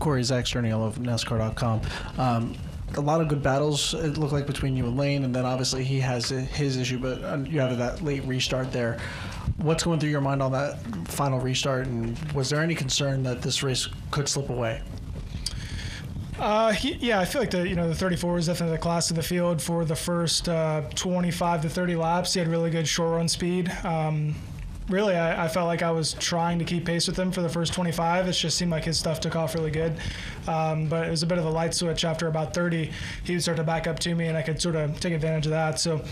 Corey, Zach Sterniel of NASCAR.com. A lot of good battles, it looked like, between you and Lane, and then obviously he has his issue, but you have that late restart there. What's going through your mind on that final restart, and was there any concern that this race could slip away? Yeah, I feel like the 34 was definitely the class of the field for the first 25 to 30 laps. He had really good short run speed. Really, I felt like I was trying to keep pace with him for the first 25. It just seemed like his stuff took off really good. But it was a bit of a light switch after about 30. He would start to back up to me, and I could sort of take advantage of that. So,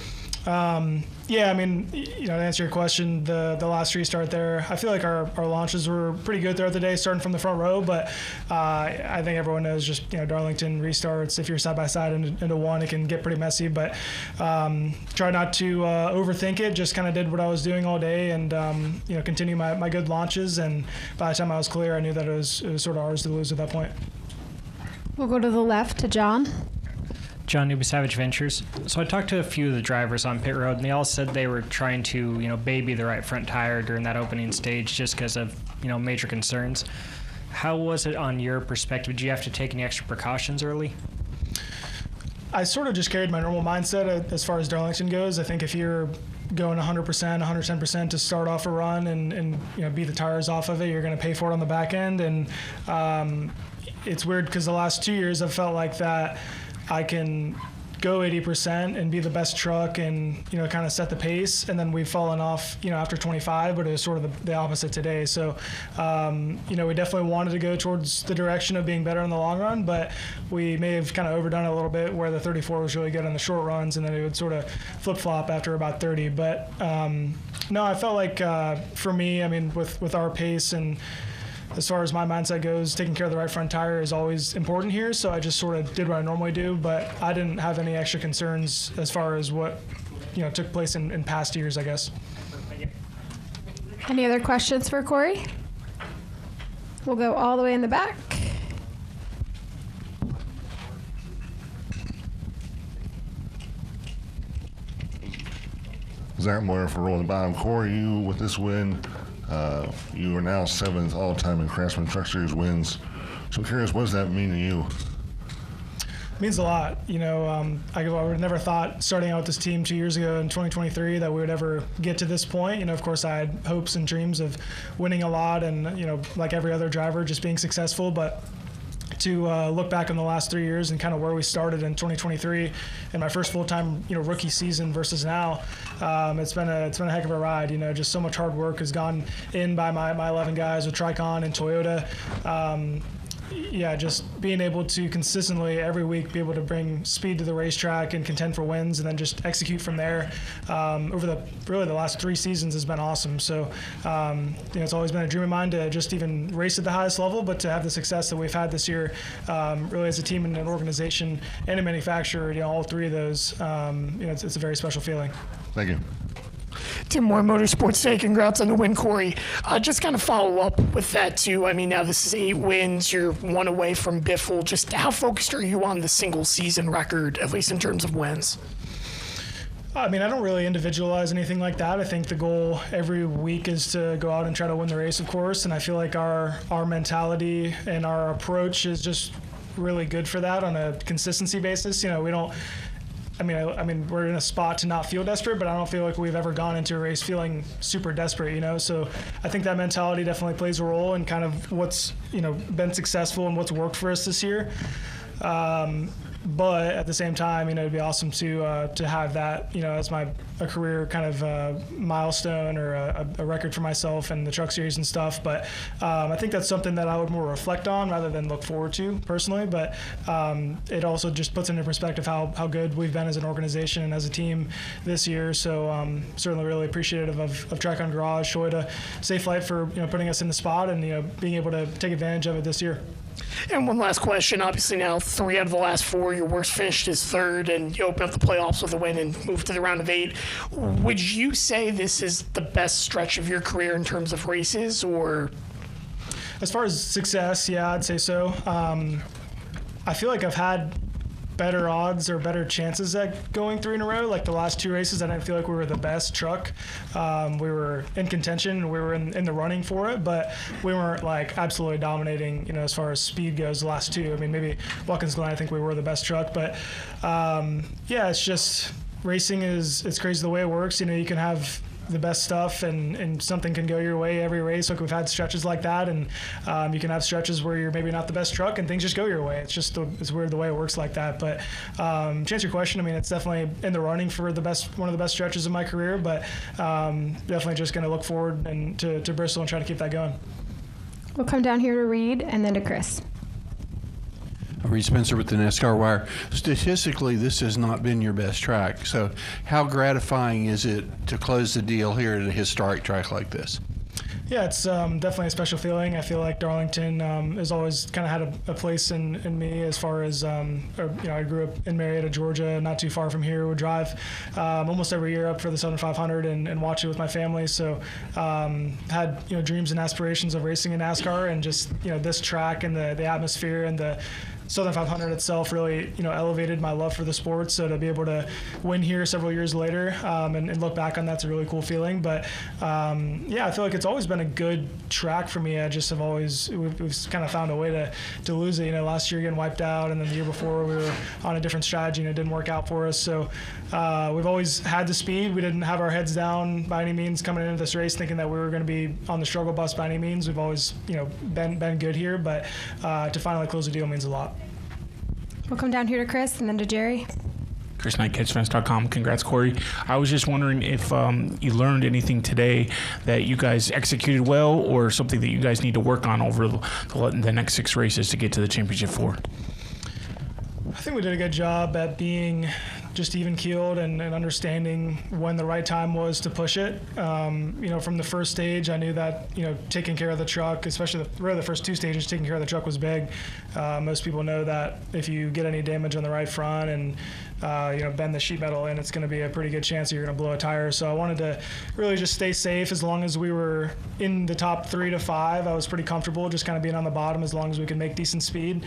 yeah, I mean, to answer your question, the last restart there, I feel like our launches were pretty good throughout the day, starting from the front row. But I think everyone knows just, Darlington restarts, if you're side by side into one, it can get pretty messy. But try not to overthink it. Just kind of did what I was doing all day, and continue my good launches. And by the time I was clear, I knew that it was sort of ours to lose at that point. We'll go to the left to John. John Newby, Savage Ventures. So I talked to a few of the drivers on pit road, and they all said they were trying to, baby the right front tire during that opening stage just because of, major concerns. How was it on your perspective? Did you have to take any extra precautions early? I sort of just carried my normal mindset as far as Darlington goes. I think if you're going 100%, 110% to start off a run and beat the tires off of it, you're going to pay for it on the back end. And it's weird because the last 2 years I've felt like that I can go 80% and be the best truck and, kind of set the pace. And then we've fallen off, after 25, but it was sort of the opposite today. So, we definitely wanted to go towards the direction of being better in the long run, but we may have kind of overdone it a little bit where the 34 was really good on the short runs, and then it would sort of flip-flop after about 30. But, no, I felt like for me, I mean, with our pace and as far as my mindset goes, taking care of the right front tire is always important here. So I just sort of did what I normally do, but I didn't have any extra concerns as far as what, took place in past years, I guess. Any other questions for Corey? We'll go all the way in the back. Zach Moyer for Rolling Bottom. Corey, you with this win, you are now 7th all-time in Craftsman Truck Series wins. So I'm curious, what does that mean to you? It means a lot. I would have never thought starting out with this team 2 years ago in 2023 that we would ever get to this point. Of course, I had hopes and dreams of winning a lot and, like every other driver, just being successful. But to look back on the last 3 years and kind of where we started in 2023 and my first full-time rookie season versus now, it's been a heck of a ride. Just so much hard work has gone in by my 11 guys with Tricon and Toyota. Yeah, just being able to consistently every week be able to bring speed to the racetrack and contend for wins and then just execute from there over the last 3 seasons has been awesome. So, it's always been a dream of mine to just even race at the highest level, but to have the success that we've had this year, really as a team and an organization and a manufacturer, all 3 of those, it's a very special feeling. Thank you. Tim Moore, Motorsports Today. Congrats on the win, Corey. Just kind of follow up with that, too. I mean, now this is 8 wins. You're 1 away from Biffle. Just how focused are you on the single-season record, at least in terms of wins? I mean, I don't really individualize anything like that. I think the goal every week is to go out and try to win the race, of course, and I feel like our mentality and our approach is just really good for that on a consistency basis. We don't – I mean, we're in a spot to not feel desperate, but I don't feel like we've ever gone into a race feeling super desperate, So I think that mentality definitely plays a role in kind of what's, been successful and what's worked for us this year. But at the same time, it'd be awesome to have that, as a career kind of milestone or a record for myself and the truck series and stuff. But I think that's something that I would more reflect on rather than look forward to personally. But it also just puts into perspective how good we've been as an organization and as a team this year. So certainly really appreciative of Track on Garage, Toyota, Safe Flight for putting us in the spot and being able to take advantage of it this year. And one last question. Obviously now 3 out of the last 4, your worst finish is 3rd, and you open up the playoffs with a win and move to the round of 8. Would you say this is the best stretch of your career in terms of races, or? As far as success, yeah, I'd say so. I feel like I've had better odds or better chances at going 3 in a row. Like the last 2 races, I didn't feel like we were the best truck. We were in contention and we were in the running for it, but we weren't like absolutely dominating, you know, as far as speed goes the last 2. I mean, maybe Watkins Glen, I think we were the best truck, but yeah, it's just racing it's crazy the way it works. You know, you can have the best stuff and something can go your way every race. Like we've had stretches like that, and you can have stretches where you're maybe not the best truck and things just go your way. It's just it's weird the way it works like that. But to answer your question, I mean, it's definitely in the running for one of the best stretches of my career, but definitely just going to look forward and to Bristol and try to keep that going. We'll come down here to Reed and then to Chris. Reed Spencer with the NASCAR Wire. Statistically, this has not been your best track. So how gratifying is it to close the deal here at a historic track like this? Yeah, it's definitely a special feeling. I feel like Darlington has always kind of had a place in me as far as, I grew up in Marietta, Georgia, not too far from here. Would drive almost every year up for the Southern 500 and watch it with my family. So had, dreams and aspirations of racing in NASCAR, and just, this track and the atmosphere and the Southern 500 itself really, elevated my love for the sport. So to be able to win here several years later and look back on that's a really cool feeling. But yeah, I feel like it's always been a good track for me. I just have we've kind of found a way to lose it. Last year getting wiped out, and then the year before we were on a different strategy and it didn't work out for us. So we've always had the speed. We didn't have our heads down by any means coming into this race thinking that we were going to be on the struggle bus by any means. We've always, been good here, but to finally close the deal means a lot. We'll come down here to Chris and then to Jerry. Chris Knight, catchfence.com. Congrats, Corey. I was just wondering if you learned anything today that you guys executed well, or something that you guys need to work on over the next 6 races to get to the championship 4. I think we did a good job at being just even-keeled and understanding when the right time was to push it. From the first stage, I knew that, taking care of the truck, especially the first 2 stages, taking care of the truck was big. Most people know that if you get any damage on the right front and, bend the sheet metal in, it's going to be a pretty good chance that you're going to blow a tire. So I wanted to really just stay safe. As long as we were in the top 3 to 5, I was pretty comfortable just kind of being on the bottom as long as we could make decent speed.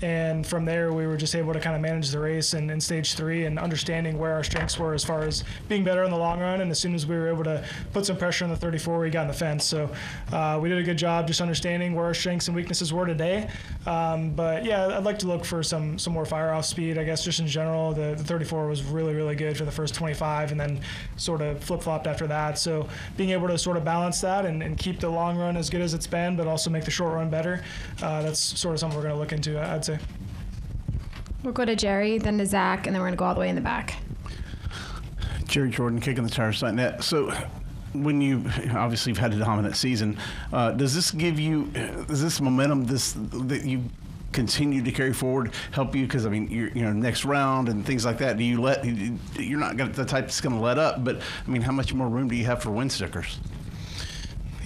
And from there, we were just able to kind of manage the race in stage 3 and understanding where our strengths were as far as being better in the long run. And as soon as we were able to put some pressure on the 34, we got in the fence. So we did a good job just understanding where our strengths and weaknesses were today. But yeah, I'd like to look for some more fire off speed. I guess just in general, the 34 was really, really good for the first 25 and then sort of flip-flopped after that. So being able to sort of balance that and keep the long run as good as it's been, but also make the short run better, that's sort of something we're going to look into, I'd say. We'll go to Jerry, then to Zach, and then we're going to go all the way in the back. Jerry Jordan, KickingTheTires.net. So when obviously you've had a dominant season, does this momentum that you continue to carry forward help you? Because I mean, you're next round and things like that. You're not the type that's going to let up, but I mean, how much more room do you have for win stickers?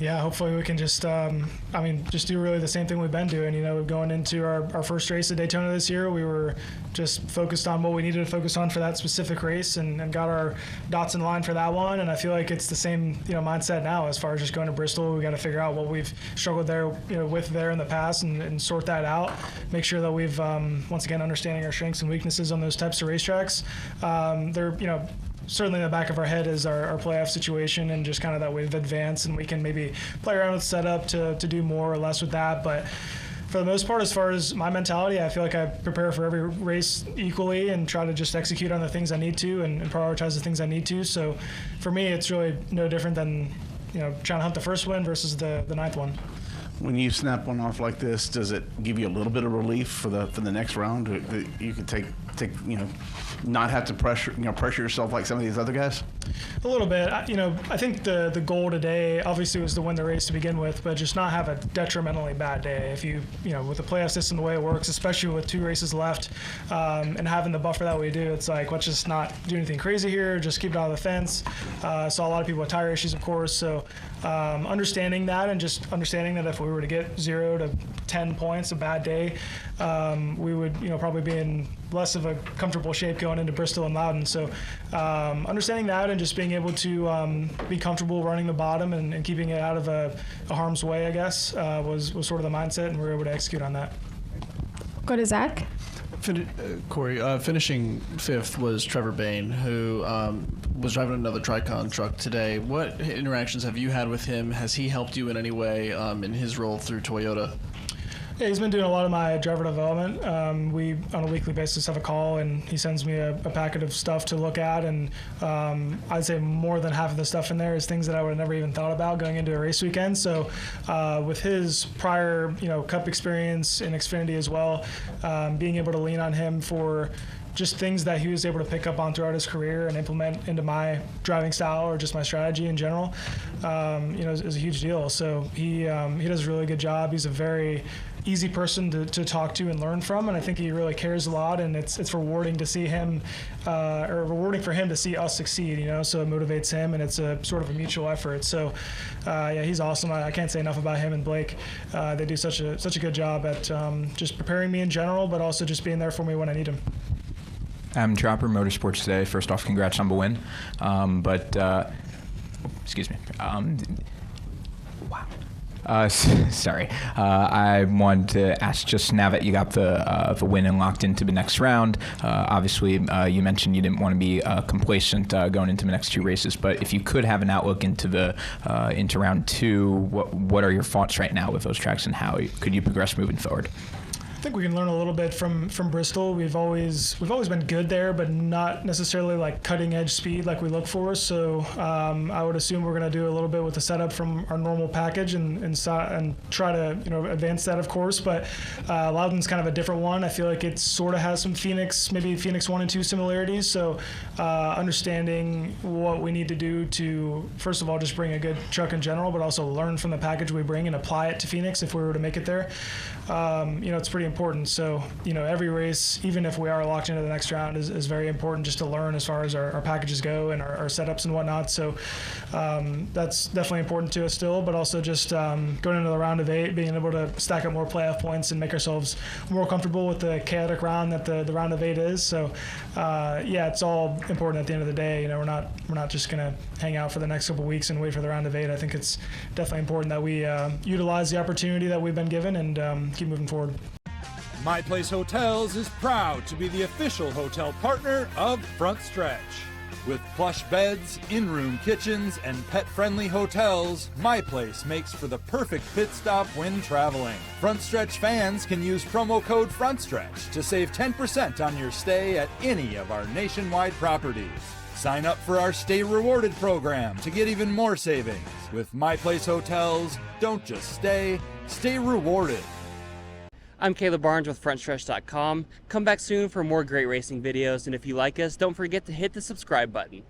Yeah, hopefully we can just do really the same thing we've been doing. Going into our first race at Daytona this year, we were just focused on what we needed to focus on for that specific race and got our dots in line for that one. And I feel like it's the same, mindset now as far as just going to Bristol. We got to figure out what we've struggled there, with there in the past and sort that out. Make sure that we've, once again, understanding our strengths and weaknesses on those types of racetracks. They're, certainly in the back of our head is our playoff situation and just kind of that we've advanced and we can maybe play around with setup to do more or less with that. But for the most part, as far as my mentality, I feel like I prepare for every race equally and try to just execute on the things I need to and prioritize the things I need to. So for me, it's really no different than, trying to hunt the first win versus the 9th one. When you snap one off like this, does it give you a little bit of relief for the next round? That you could take not have to pressure yourself like some of these other guys? A little bit. I think the goal today obviously was to win the race to begin with, but just not have a detrimentally bad day. If with the playoff system the way it works, especially with 2 races left, and having the buffer that we do, it's like, let's just not do anything crazy here, just keep it out of the fence. Saw a lot of people with tire issues, of course, so understanding that and just understanding that if we were to get 0 to 10 points, a bad day, we would probably be in less of a comfortable shape going into Bristol and Loudon. So understanding that and just being able to be comfortable running the bottom and keeping it out of a harm's way, I guess, was sort of the mindset, and we were able to execute on that. Go to Zach. Corey, finishing fifth was Trevor Bain, who was driving another Tricon truck today. What interactions have you had with him? Has he helped you in any way in his role through Toyota? Yeah, he's been doing a lot of my driver development. We, on a weekly basis, have a call, and he sends me a packet of stuff to look at, and I'd say more than half of the stuff in there is things that I would have never even thought about going into a race weekend. So with his prior, Cup experience in Xfinity as well, being able to lean on him for just things that he was able to pick up on throughout his career and implement into my driving style or just my strategy in general, is a huge deal. So he does a really good job. He's a very easy person to talk to and learn from, and I think he really cares a lot, and it's rewarding to see him, or rewarding for him to see us succeed, so it motivates him, and it's a sort of a mutual effort. So yeah, he's awesome. I can't say enough about him and Blake. They do such a good job at just preparing me in general, but also just being there for me when I need him. I'm Dropper Motorsports today. First off, congrats on the win. Excuse me. Wow. Sorry. I wanted to ask, just now that you got the win and locked into the next round, obviously you mentioned you didn't want to be complacent going into the next two races, but if you could have an outlook into into round two, what are your thoughts right now with those tracks, and how could you progress moving forward? I think we can learn a little bit from Bristol. We've always been good there, but not necessarily like cutting edge speed like we look for. So I would assume we're going to do a little bit with the setup from our normal package and try to advance that, of course. But Loudon's kind of a different one. I feel like it sort of has some maybe Phoenix 1 and 2 similarities. So understanding what we need to do to, first of all, just bring a good truck in general, but also learn from the package we bring and apply it to Phoenix if we were to make it there. It's pretty important. So, every race, even if we are locked into the next round, is very important just to learn as far as our packages go and our setups and whatnot. So that's definitely important to us still, but also just going into the round of 8, being able to stack up more playoff points and make ourselves more comfortable with the chaotic round that the round of 8 is. So yeah, it's all important at the end of the day. We're not just going to hang out for the next couple of weeks and wait for the round of 8. I think it's definitely important that we utilize the opportunity that we've been given and keep moving forward. My Place Hotels is proud to be the official hotel partner of Front Stretch. With plush beds, in-room kitchens, and pet-friendly hotels, My Place makes for the perfect pit stop when traveling. Front Stretch fans can use promo code FRONTSTRETCH to save 10% on your stay at any of our nationwide properties. Sign up for our Stay Rewarded program to get even more savings. With My Place Hotels, don't just stay rewarded. I'm Caleb Barnes with FrontStretch.com. Come back soon for more great racing videos, and if you like us, don't forget to hit the subscribe button.